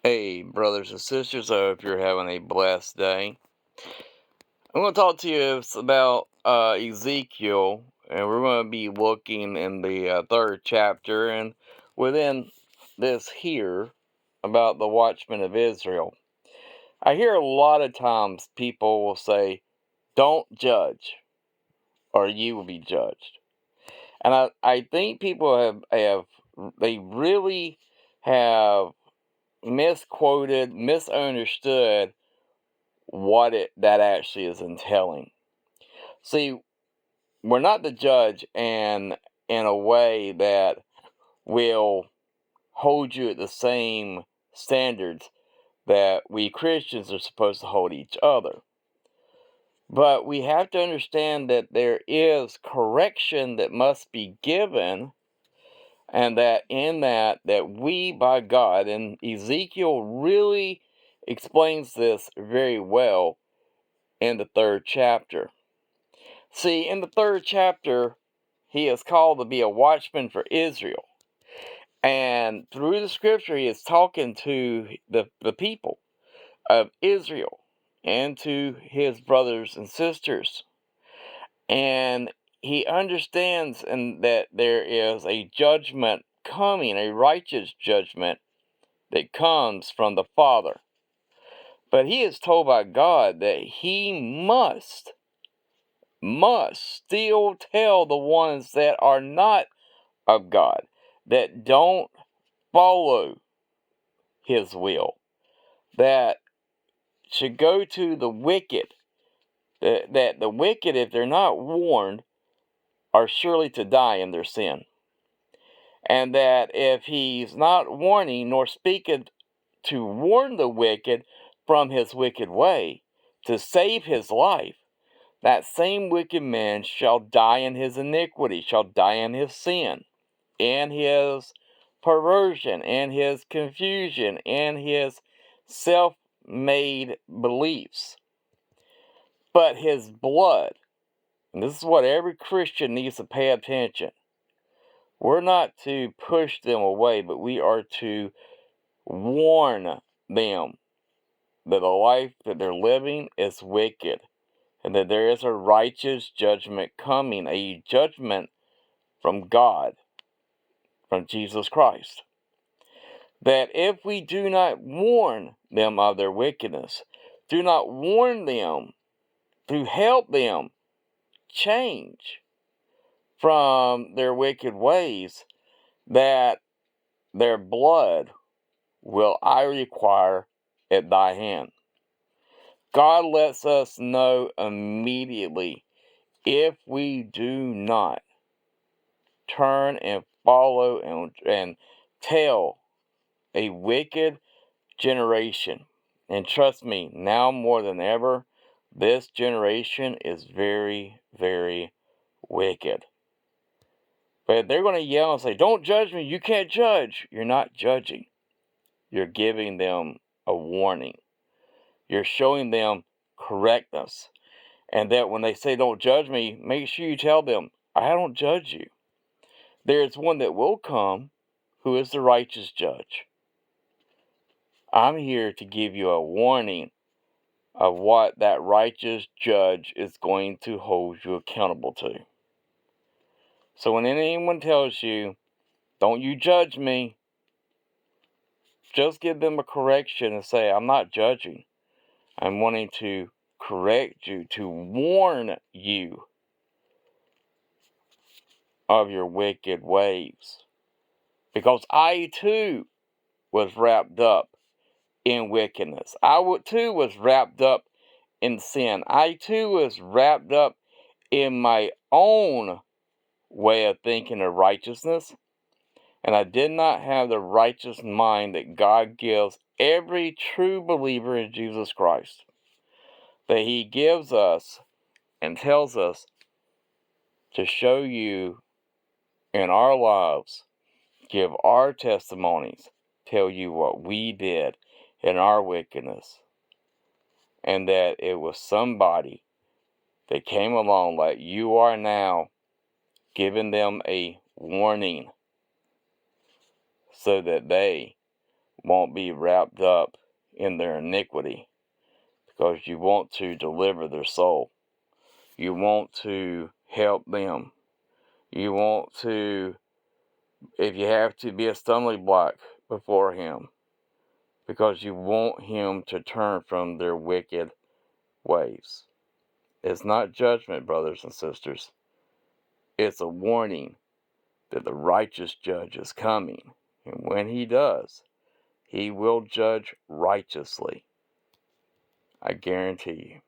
Hey, brothers and sisters, I hope you're having a blessed day. I'm going to talk to you about Ezekiel, and we're going to be looking in the third chapter, and within this here about the watchmen of Israel. I hear a lot of times people will say, don't judge, or you will be judged. And I think people they really have misquoted, misunderstood what that actually is entailing. See, we're not the judge and in a way that will hold you at the same standards that we Christians are supposed to hold each other. But we have to understand that there is correction that must be given, and that in that we by God, and Ezekiel really explains this very well in the third chapter. See, in the third chapter, he is called to be a watchman for Israel. And through the scripture, he is talking to the people of Israel and to his brothers and sisters. And he understands that there is a judgment coming, a righteous judgment that comes from the Father. But he is told by God that he must still tell the ones that are not of God, that don't follow his will, that should go to the wicked, that the wicked, if they're not warned, are surely to die in their sin. And that if he's not warning nor speaketh to warn the wicked from his wicked way, to save his life, that same wicked man shall die in his iniquity, shall die in his sin, in his perversion, in his confusion, in his self-made beliefs. But his blood, and this is what every Christian needs to pay attention. We're not to push them away, but we are to warn them that the life that they're living is wicked, and that there is a righteous judgment coming, a judgment from God, from Jesus Christ. That if we do not warn them of their wickedness, do not warn them to help them change from their wicked ways, that their blood will I require at thy hand. God lets us know immediately if we do not turn and follow and tell a wicked generation. And trust me, now more than ever, this generation is very, very wicked. But they're going to yell and say, don't judge me, you can't judge. You're not judging. You're giving them a warning. You're showing them correctness. And that when they say, don't judge me, make sure you tell them, I don't judge you. There is one that will come who is the righteous judge. I'm here to give you a warning of what that righteous judge is going to hold you accountable to. So when anyone tells you, don't you judge me, just give them a correction and say, I'm not judging. I'm wanting to correct you, to warn you of your wicked ways. Because I too was wrapped up in wickedness. Too was wrapped up in sin. I too was wrapped up in my own way of thinking of righteousness. And I did not have the righteous mind that God gives every true believer in Jesus Christ. That he gives us and tells us to show you in our lives, give our testimonies, tell you what we did in our wickedness. And that it was somebody that came along like you are now, giving them a warning so that they won't be wrapped up in their iniquity, because you want to deliver their soul. You want to help them. You want to, if you have to, be a stumbling block before Him, because you want Him to turn from their wicked ways. It's not judgment, brothers and sisters. It's a warning that the righteous judge is coming. And when He does, He will judge righteously. I guarantee you.